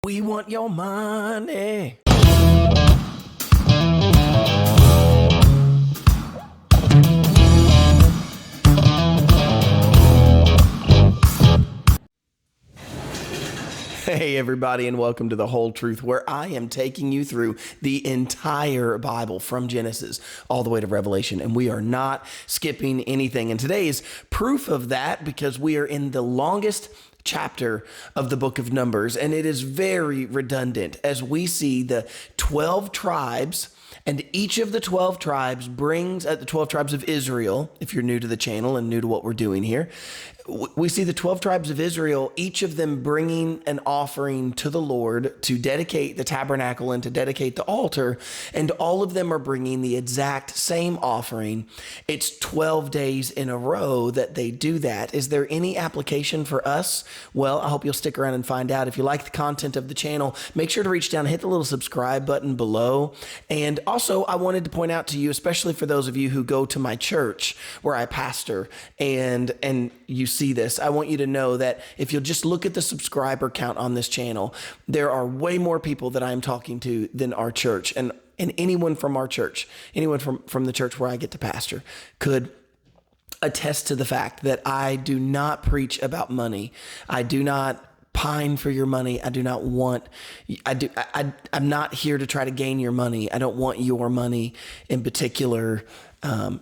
We want your money. Hey everybody, and welcome to The Whole Truth, where I am taking you through the entire Bible from Genesis all the way to Revelation, and we are not skipping anything. And today is proof of that because we are in the longest chapter of the book of Numbers, and it is very redundant as we see the 12 tribes, and each of the 12 tribes brings the 12 tribes of Israel. If you're new to the channel and new to what we're doing here, we see the 12 tribes of Israel, each of them bringing an offering to the Lord to dedicate the tabernacle and to dedicate the altar. And all of them are bringing the exact same offering. It's 12 days in a row that they do that. Is there any application for us? Well, I hope you'll stick around and find out. If you like the content of the channel, make sure to reach down and hit the little subscribe button below. And also, I wanted to point out to you, especially for those of you who go to my church where I pastor, and you see this, I want you to know that if you'll just look at the subscriber count on this channel, there are way more people that I'm talking to than our church. And anyone from our church, anyone from the church where I get to pastor could attest to the fact that I do not preach about money. I do not pine for your money. I do not want, I'm not here to try to gain your money. I don't want your money in particular.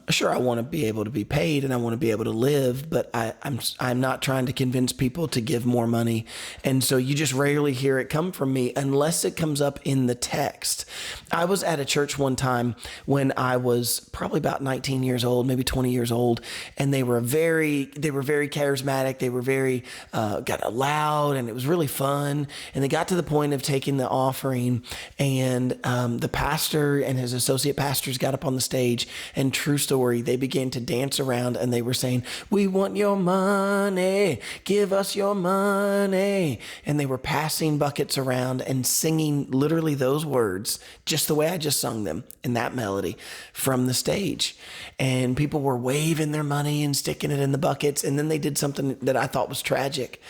Sure, I want to be able to be paid and I want to be able to live, but I'm not trying to convince people to give more money. And so you just rarely hear it come from me unless it comes up in the text. I was at a church one time when I was probably about 19 years old, maybe 20 years old, and they were very charismatic. They were very got loud, and it was really fun. And they got to the point of taking the offering, and the pastor and his associate pastors got up on the stage, and true story, they began to dance around and they were saying, "We want your money, give us your money." And they were passing buckets around and singing literally those words, just the way I just sung them in that melody from the stage. And people were waving their money and sticking it in the buckets. And then they did something that I thought was tragic.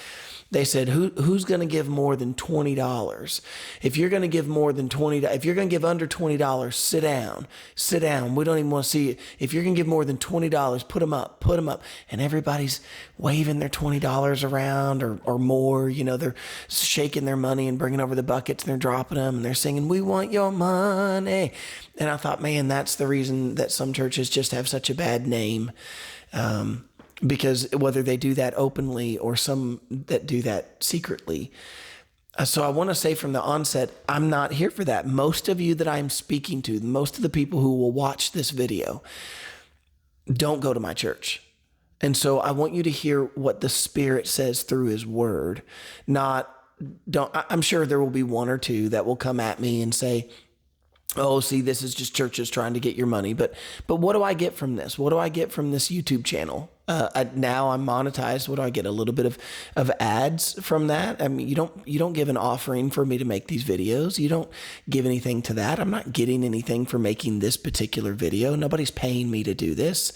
They said, who's going to give more than $20? If you're going to give more than $20, if you're going to give under $20, sit down. We don't even want to see it. If you're going to give more than $20, put them up. And everybody's waving their $20 around or more. You know, they're shaking their money and bringing over the buckets, and they're dropping them, and they're singing, "We want your money." And I thought, man, that's the reason that some churches just have such a bad name. Because whether they do that openly or some that do that secretly. So I want to say from the onset, I'm not here for that. Most of you that I'm speaking to, most of the people who will watch this video, don't go to my church. And so I want you to hear what the Spirit says through His Word. I'm sure there will be one or two that will come at me and say, "Oh, see, this is just churches trying to get your money." But what do I get from this? What do I get from this YouTube channel? Now I'm monetized. What do I get? A little bit of ads from that. I mean, you don't give an offering for me to make these videos. You don't give anything to that. I'm not getting anything for making this particular video. Nobody's paying me to do this.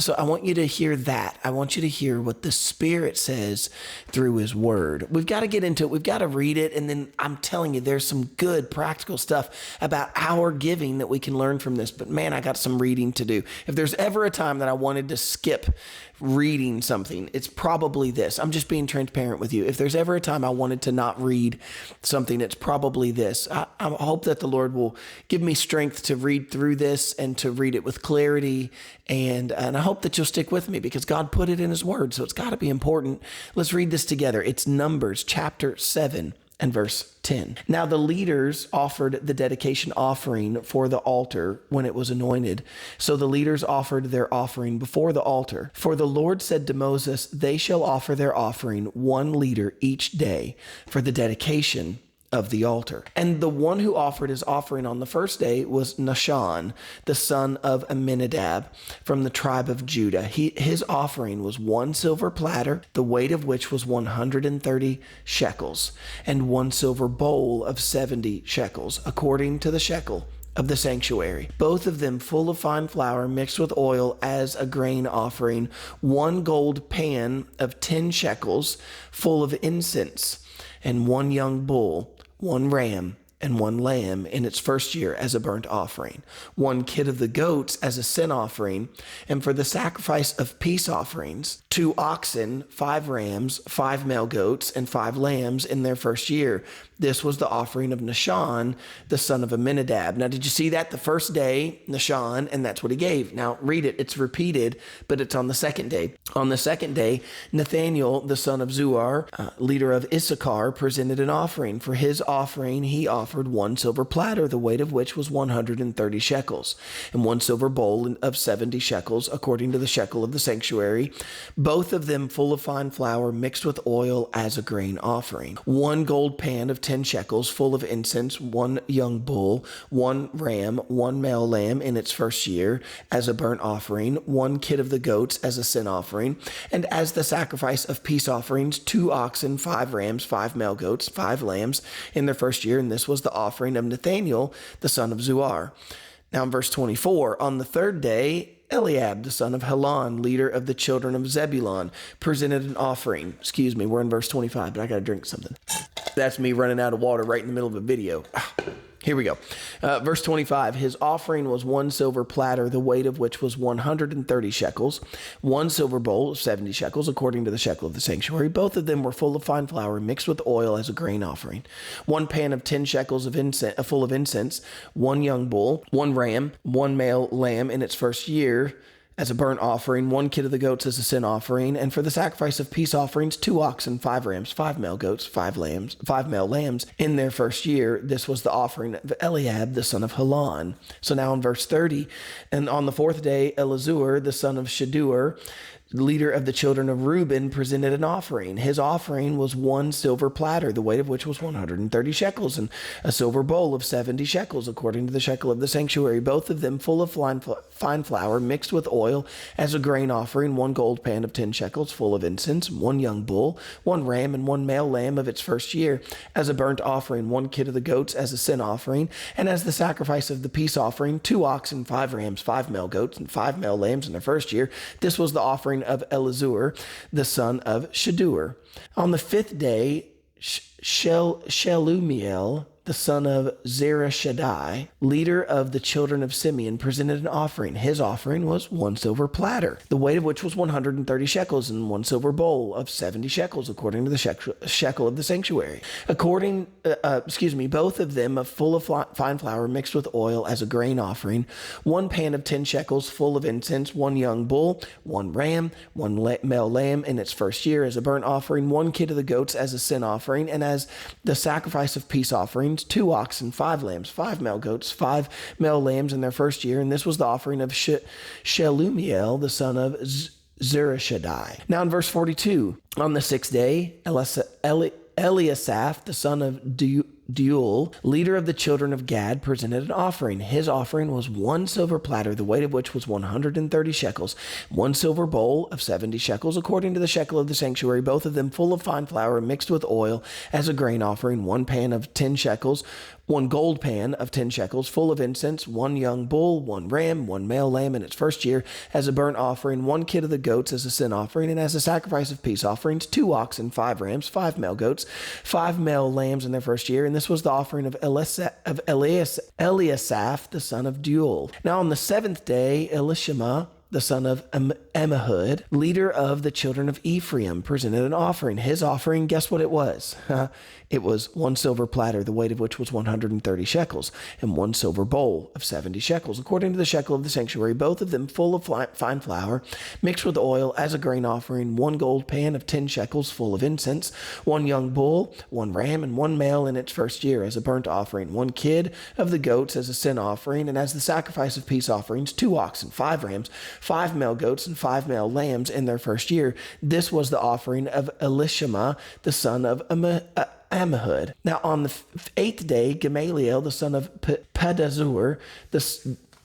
So I want you to hear that. I want you to hear what the Spirit says through His Word. We've got to get into it. We've got to read it. And then I'm telling you, there's some good practical stuff about our giving that we can learn from this. But man, I got some reading to do. If there's ever a time that I wanted to skip reading something, it's probably this. I'm just being transparent with you. If there's ever a time I wanted to not read something, it's probably this. I hope that the Lord will give me strength to read through this and to read it with clarity. And I hope that you'll stick with me because God put it in His Word, so it's got to be important. Let's read this together. It's Numbers chapter 7 and verse 10. Now the leaders offered the dedication offering for the altar when it was anointed. So the leaders offered their offering before the altar. For the Lord said to Moses, "They shall offer their offering 1 liter each day for the dedication of the altar." And the one who offered his offering on the first day was Nahshon, the son of Amminadab, from the tribe of Judah. His offering was 1 silver platter, the weight of which was 130 shekels, and 1 silver bowl of 70 shekels, according to the shekel of the sanctuary, both of them full of fine flour mixed with oil as a grain offering, 1 gold pan of 10 shekels full of incense, and 1 young bull one ram, and one lamb in its first year as a burnt offering, one kid of the goats as a sin offering, and for the sacrifice of peace offerings, 2 oxen, 5 rams, 5 male goats, and 5 lambs in their first year. This was the offering of Nahshon, the son of Amminadab. Now, did you see that? The first day, Nahshon, and that's what he gave. Now, read it. It's repeated, but it's on the second day. On the second day, Nathaniel, the son of Zuar, leader of Issachar, presented an offering. For his offering, he offered 1 silver platter, the weight of which was 130 shekels, and 1 silver bowl of 70 shekels, according to the shekel of the sanctuary, both of them full of fine flour mixed with oil as a grain offering. 1 gold pan of 10 shekels full of incense, 1 young bull, 1 ram, 1 male lamb in its first year as a burnt offering, 1 kid of the goats as a sin offering, and as the sacrifice of peace offerings, 2 oxen, 5 rams, 5 male goats, 5 lambs in their first year, and this was the offering of Nathaniel, the son of Zuar. Now in verse 24, on the third day, Eliab, the son of Helon, leader of the children of Zebulun, presented an offering. Excuse me, we're in verse 25, but I got to drink something. That's me running out of water right in the middle of a video. Here we go. Verse 25, his offering was 1 silver platter, the weight of which was 130 shekels, 1 silver bowl of 70 shekels, according to the shekel of the sanctuary. Both of them were full of fine flour mixed with oil as a grain offering. 1 pan of 10 shekels of incense, full of incense, 1 young bull, 1 ram, 1 male lamb in its first year as a burnt offering, 1 kid of the goats as a sin offering, and for the sacrifice of peace offerings, 2 oxen, 5 rams, 5 male goats, 5 lambs, 5 male lambs in their first year. This was the offering of Eliab, the son of Helon. So now in verse 30, and on the 4th day, Elizur, the son of Shadur, leader of the children of Reuben, presented an offering. His offering was 1 silver platter, the weight of which was 130 shekels, and a silver bowl of 70 shekels, according to the shekel of the sanctuary, both of them full of fine flour mixed with oil as a grain offering, 1 gold pan of 10 shekels full of incense, 1 young bull, 1 ram, and 1 male lamb of its first year as a burnt offering, 1 kid of the goats as a sin offering, and as the sacrifice of the peace offering, 2 oxen, 5 rams, 5 male goats, and 5 male lambs in their first year. This was the offering of Elizur, the son of Shadur. On the 5th day, Shelumiel, the son of Zereshaddai, leader of the children of Simeon, presented an offering. His offering was 1 silver platter, the weight of which was 130 shekels, and 1 silver bowl of 70 shekels, according to the shekel of the sanctuary. Both of them full of fine flour mixed with oil as a grain offering, 1 pan of 10 shekels full of incense, 1 young bull, 1 ram, 1 male lamb in its first year as a burnt offering, 1 kid of the goats as a sin offering, and as the sacrifice of peace offerings, 2 oxen, 5 lambs, 5 male goats, 5 male lambs in their first year. And this was the offering of Shelumiel, the son of Zereshaddai. Now in verse 42, on the 6th day, Eliasaph, the son of Deuel, leader of the children of Gad, presented an offering. His offering was 1 silver platter, the weight of which was 130 shekels, 1 silver bowl of 70 shekels, according to the shekel of the sanctuary, both of them full of fine flour mixed with oil as a grain offering, 1 pan of 10 shekels, 1 gold pan of 10 shekels full of incense, 1 young bull, 1 ram, 1 male lamb in its first year as a burnt offering, 1 kid of the goats as a sin offering, and as a sacrifice of peace offerings, 2 oxen, 5 rams, 5 male goats, 5 male lambs in their first year. And this was the offering of Eliasaph, the son of Deuel. Now on the 7th day, Elishama, the son of Ammihud, leader of the children of Ephraim, presented an offering. His offering, guess what it was? It was 1 silver platter, the weight of which was 130 shekels, and 1 silver bowl of 70 shekels, according to the shekel of the sanctuary, both of them full of fine flour, mixed with oil as a grain offering, 1 gold pan of 10 shekels full of incense, 1 young bull, 1 ram, and 1 male in its first year as a burnt offering, 1 kid of the goats as a sin offering, and as the sacrifice of peace offerings, 2 oxen, 5 rams, 5 male goats, and 5 male lambs in their first year. This was the offering of Elishama, the son of Ammihud. Now on the 8th day, Gamaliel, the son of Pedazur,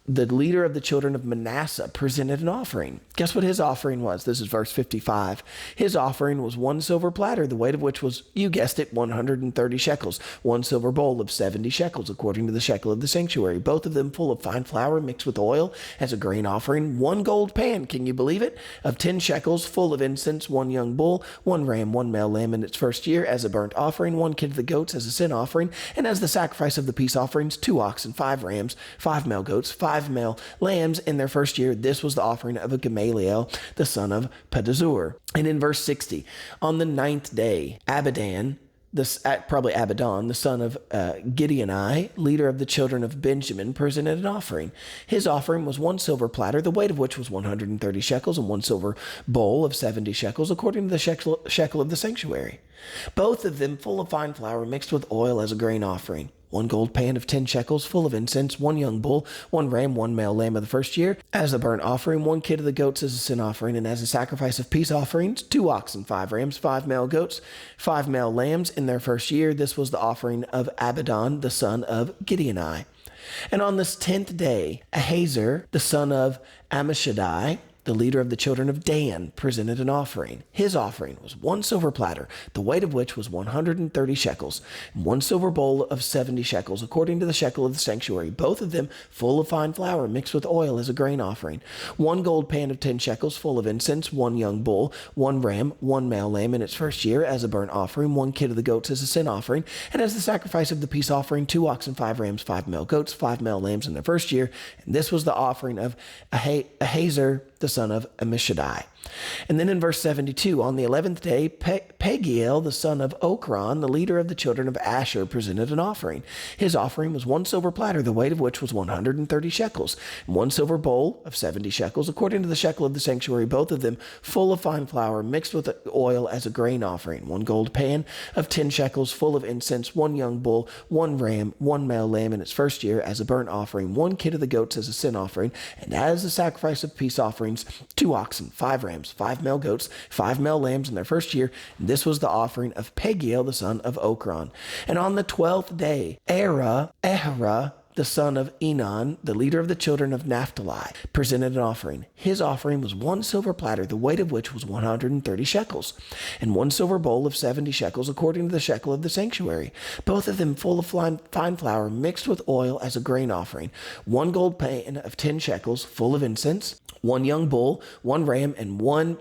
the leader of the children of Manasseh, presented an offering. Guess what his offering was? This is verse 55. His offering was 1 silver platter, the weight of which was, you guessed it, 130 shekels. 1 silver bowl of 70 shekels, according to the shekel of the sanctuary. Both of them full of fine flour mixed with oil as a grain offering. 1 gold pan, can you believe it? Of 10 shekels, full of incense. 1 young bull, 1 ram, 1 male lamb in its first year as a burnt offering. 1 kid of the goats as a sin offering. And as the sacrifice of the peace offerings, 2 oxen, 5 rams, 5 male goats, 5 male lambs in their first year. This was the offering of a Gamaliel, the son of Pedazur. And in verse 60, on the 9th day, Abidan, Abidan, the son of Gideoni, leader of the children of Benjamin, presented an offering. His offering was 1 silver platter, the weight of which was 130 shekels, and 1 silver bowl of 70 shekels, according to the shekel of the sanctuary. Both of them full of fine flour mixed with oil as a grain offering. 1 gold pan of 10 shekels full of incense, 1 young bull, 1 ram, 1 male lamb of the first year as a burnt offering, 1 kid of the goats as a sin offering, and as a sacrifice of peace offerings, 2 oxen, 5 rams, 5 male goats, 5 male lambs in their first year. This was the offering of Abidan, the son of Gideoni. And on this 10th day, Ahazer, the son of Ammishaddai, the leader of the children of Dan, presented an offering. His offering was 1 silver platter, the weight of which was 130 shekels, and 1 silver bowl of 70 shekels, according to the shekel of the sanctuary, both of them full of fine flour mixed with oil as a grain offering. 1 gold pan of 10 shekels full of incense, 1 young bull, 1 ram, 1 male lamb in its first year as a burnt offering, 1 kid of the goats as a sin offering, and as the sacrifice of the peace offering, 2 oxen, 5 rams, 5 male goats, 5 male lambs in their first year. And this was the offering of Ahazer, the son of Ammishaddai. And then in verse 72, on the 11th day, Pagiel, the son of Okran, the leader of the children of Asher, presented an offering. His offering was 1 silver platter, the weight of which was 130 shekels, and 1 silver bowl of 70 shekels, according to the shekel of the sanctuary, both of them full of fine flour mixed with oil as a grain offering. 1 gold pan of 10 shekels full of incense, 1 young bull, 1 ram, 1 male lamb in its first year as a burnt offering, 1 kid of the goats as a sin offering, and as a sacrifice of peace offerings, 2 oxen, 5 rams, 5 male goats, 5 male lambs in their first year. And this was the offering of Pagiel, the son of Okran. And on the 12th day, Ahara, the son of Enan, the leader of the children of Naphtali, presented an offering. His offering was 1 silver platter, the weight of which was 130 shekels, and 1 silver bowl of 70 shekels, according to the shekel of the sanctuary, both of them full of fine flour mixed with oil as a grain offering. 1 gold pan of 10 shekels full of incense, 1 young bull, 1 ram, and 1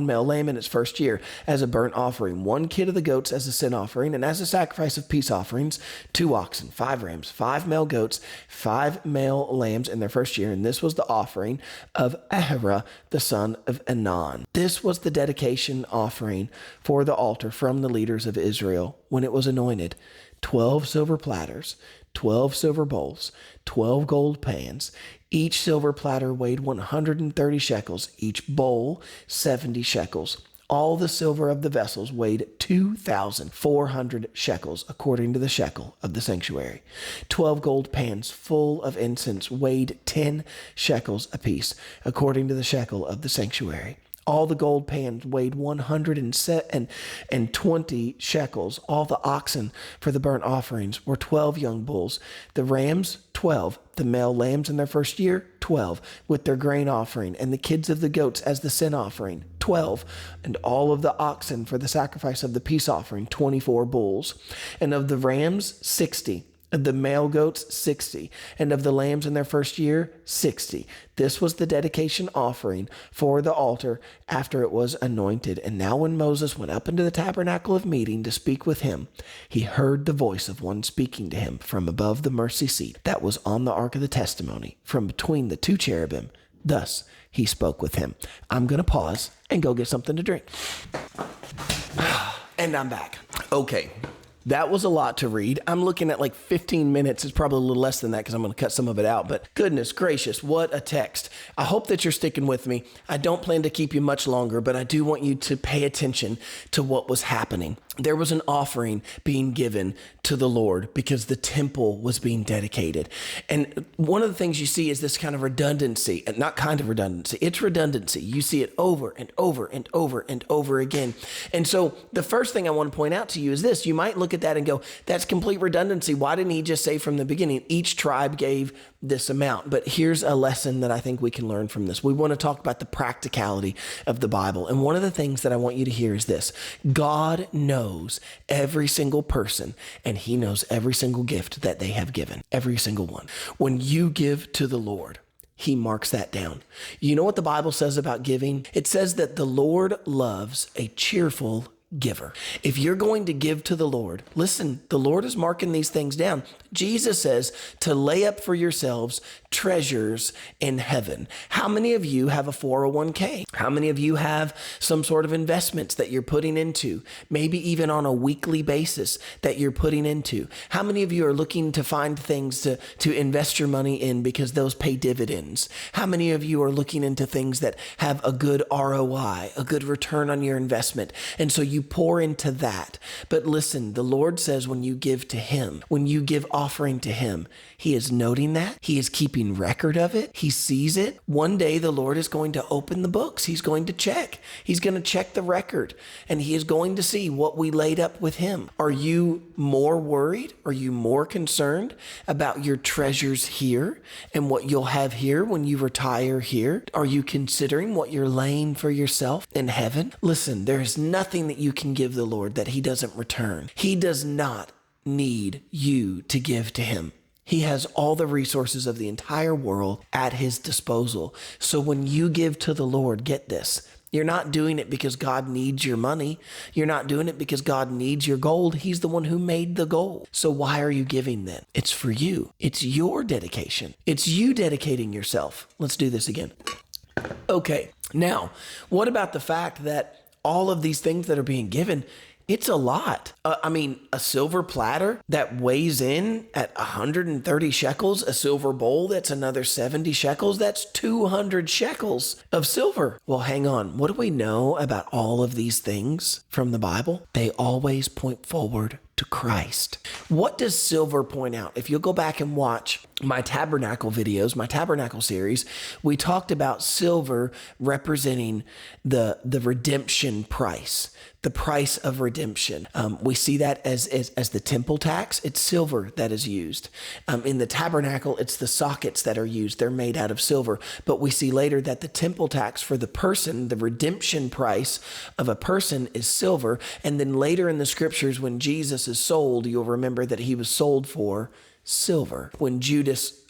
male lamb in its first year as a burnt offering, 1 kid of the goats as a sin offering, and as a sacrifice of peace offerings, 2 oxen, 5 rams, 5 male goats, 5 male lambs in their first year. And this was the offering of Ahara, the son of Enan. This was the dedication offering for the altar from the leaders of Israel when it was anointed. 12 silver platters, 12 silver bowls, 12 gold pans. Each silver platter weighed 130 shekels, each bowl 70 shekels. All the silver of the vessels weighed 2,400 shekels, according to the shekel of the sanctuary. 12 gold pans full of incense weighed 10 shekels apiece, according to the shekel of the sanctuary. All the gold pans weighed 120 shekels. All the oxen for the burnt offerings were 12 young bulls. The rams, 12. The male lambs in their first year, 12, with their grain offering. And the kids of the goats as the sin offering, 12. And all of the oxen for the sacrifice of the peace offering, 24 bulls. And of the rams, 60. Of the male goats, 60, and of the lambs in their first year, 60. This was the dedication offering for the altar after it was anointed. And now when Moses went up into the tabernacle of meeting to speak with him, he heard the voice of one speaking to him from above the mercy seat that was on the ark of the testimony, from between the 2 cherubim. Thus he spoke with him. I'm going to pause and go get something to drink. And I'm back. Okay. That was a lot to read. I'm looking at like 15 minutes. It's probably a little less than that because I'm going to cut some of it out. But goodness gracious, what a text. I hope that you're sticking with me. I don't plan to keep you much longer, but I do want you to pay attention to what was happening. There was an offering being given to the Lord because the temple was being dedicated. And one of the things you see is this kind of redundancy, and not kind of redundancy, it's redundancy. You see it over and over and over and over again. And so the first thing I want to point out to you is this. You might look look at that and go, that's complete redundancy. Why didn't he just say from the beginning, each tribe gave this amount? But here's a lesson that I think we can learn from this. We want to talk about the practicality of the Bible. And one of the things that I want you to hear is this: God knows every single person, and he knows every single gift that they have given, every single one. When you give to the Lord, he marks that down. You know what the Bible says about giving? It says that the Lord loves a cheerful giver. If you're going to give to the Lord, listen, the Lord is marking these things down. Jesus says to lay up for yourselves treasures in heaven. How many of you have a 401k? How many of you have some sort of investments that you're putting into, maybe even on a weekly basis that you're putting into? How many of you are looking to find things to invest your money in because those pay dividends? How many of you are looking into things that have a good ROI, a good return on your investment? And so you pour into that. But listen, the Lord says when you give to him, when you give offering to him, he is noting that. He is keeping record of it. He sees it. One day the Lord is going to open the books. He's going to check. He's going to check the record, and he is going to see what we laid up with him. Are you more worried? Are you more concerned about your treasures here and what you'll have here when you retire here? Are you considering what you're laying for yourself in heaven? Listen, there is nothing that you can give the Lord that he doesn't return. He does not need you to give to him. He has all the resources of the entire world at his disposal. So when you give to the Lord, get this, you're not doing it because God needs your money. You're not doing it because God needs your gold. He's the one who made the gold. So why are you giving then? It's for you. It's your dedication. It's you dedicating yourself. Let's do this again. Okay, now, what about the fact that all of these things that are being given, it's a lot. A silver platter that weighs in at 130 shekels, a silver bowl that's another 70 shekels, that's 200 shekels of silver. Well, hang on. What do we know about all of these things from the Bible? They always point forward to Christ. What does silver point out? If you'll go back and watch my tabernacle videos, my tabernacle series, we talked about silver representing the redemption price, the price of redemption. We see that as the temple tax. It's silver that is used. In the tabernacle, it's the sockets that are used. They're made out of silver. But we see later that the temple tax for the person, the redemption price of a person, is silver. And then later in the scriptures, when Jesus is sold, you'll remember that he was sold for silver. When Judas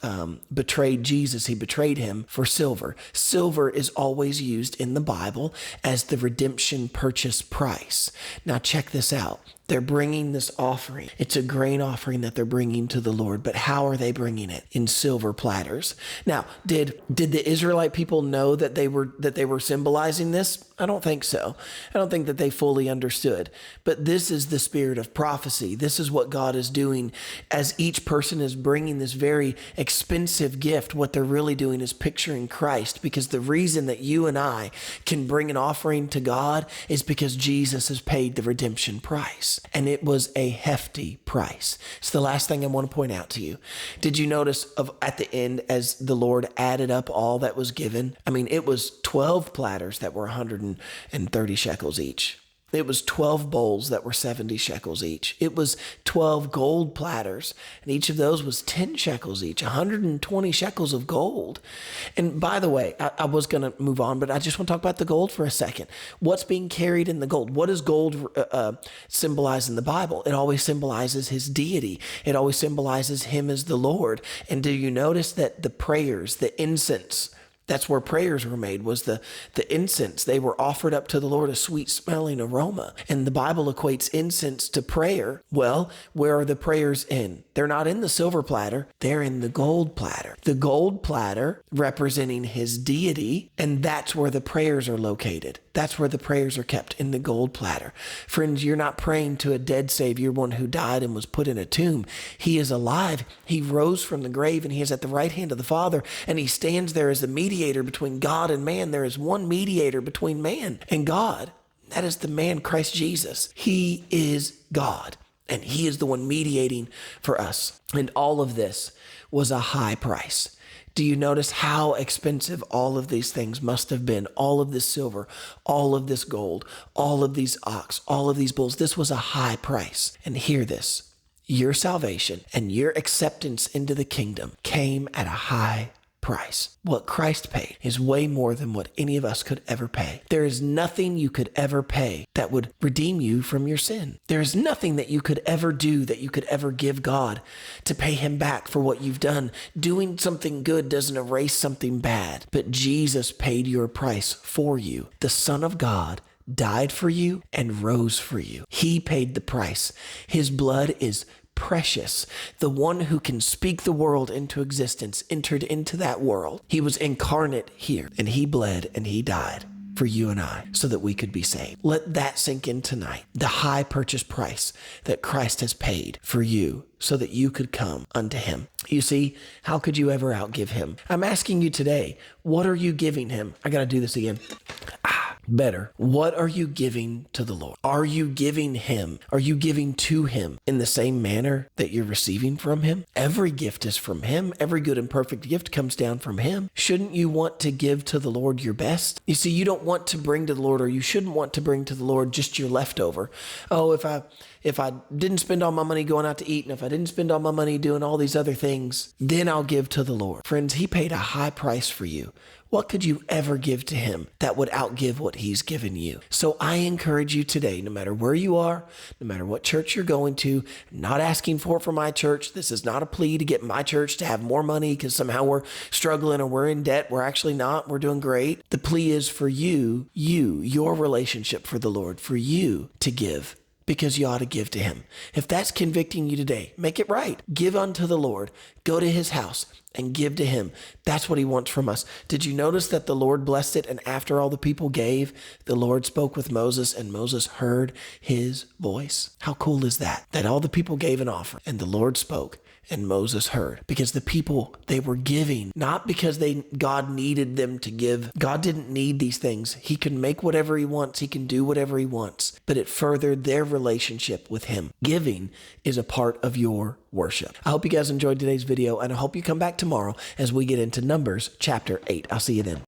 betrayed Jesus, he betrayed him for silver. Silver is always used in the Bible as the redemption purchase price. Now check this out. They're bringing this offering. It's a grain offering that they're bringing to the Lord. But how are they bringing it? In silver platters. Now, did the Israelite people know that they were symbolizing this? I don't think so. I don't think that they fully understood. But this is the spirit of prophecy. This is what God is doing as each person is bringing this very expensive gift. What they're really doing is picturing Christ, because the reason that you and I can bring an offering to God is because Jesus has paid the redemption price. And it was a hefty price. It's the last thing I want to point out to you. Did you notice at the end, as the Lord added up all that was given? It was 12 platters that were 130 shekels each. It was 12 bowls that were 70 shekels each. It was 12 gold platters, and each of those was 10 shekels each, 120 shekels of gold. And by the way, I was going to move on, but I just want to talk about the gold for a second. What's being carried in the gold? What does gold symbolize in the Bible? It always symbolizes his deity. It always symbolizes him as the Lord. And do you notice that the prayers, the incense, that's where prayers were made, was the incense. They were offered up to the Lord, a sweet smelling aroma. And the Bible equates incense to prayer. Well, where are the prayers in? They're not in the silver platter. They're in the gold platter. The gold platter representing his deity, and that's where the prayers are located. That's where the prayers are kept, in the gold platter. Friends, you're not praying to a dead Savior, one who died and was put in a tomb. He is alive. He rose from the grave, and he is at the right hand of the Father, and he stands there as the mediator between God and man. There is one mediator between man and God. That is the man, Christ Jesus. He is God, and he is the one mediating for us. And all of this was a high price. Do you notice how expensive all of these things must have been? All of this silver, all of this gold, all of these ox, all of these bulls. This was a high price. And hear this, your salvation and your acceptance into the kingdom came at a high price. What Christ paid is way more than what any of us could ever pay. There is nothing you could ever pay that would redeem you from your sin. There is nothing that you could ever do, that you could ever give God to pay him back for what you've done. Doing something good doesn't erase something bad, but Jesus paid your price for you. The Son of God died for you and rose for you. He paid the price. His blood is precious. The one who can speak the world into existence entered into that world. He was incarnate here, and he bled and he died for you and I so that we could be saved. Let that sink in tonight. The high purchase price that Christ has paid for you so that you could come unto him. You see, how could you ever outgive him? I'm asking you today, what are you giving him? I got to do this again. Better. What are you giving to the Lord? Are you giving him? Are you giving to him in the same manner that you're receiving from him? Every gift is from him. Every good and perfect gift comes down from him. Shouldn't you want to give to the Lord your best? You see, you don't want to bring to the Lord, or you shouldn't want to bring to the Lord just your leftover. Oh, if I didn't spend all my money going out to eat, and if I didn't spend all my money doing all these other things, then I'll give to the Lord. Friends, he paid a high price for you. What could you ever give to him that would outgive what he's given you? So I encourage you today, no matter where you are, no matter what church you're going to, I'm not asking for it for my church. This is not a plea to get my church to have more money because somehow we're struggling or we're in debt. We're actually not. We're doing great. The plea is for your relationship for the Lord, for you to give, because you ought to give to him. If that's convicting you today, make it right. Give unto the Lord. Go to his house and give to him. That's what he wants from us. Did you notice that the Lord blessed it, and after all the people gave, the Lord spoke with Moses, and Moses heard his voice? How cool is that? That all the people gave an offering, and the Lord spoke, and Moses heard. Because the people, they were giving, not because God needed them to give. God didn't need these things. He can make whatever he wants. He can do whatever he wants. But it furthered their relationship with him. Giving is a part of your worship. I hope you guys enjoyed today's video, and I hope you come back tomorrow as we get into Numbers chapter 8. I'll see you then.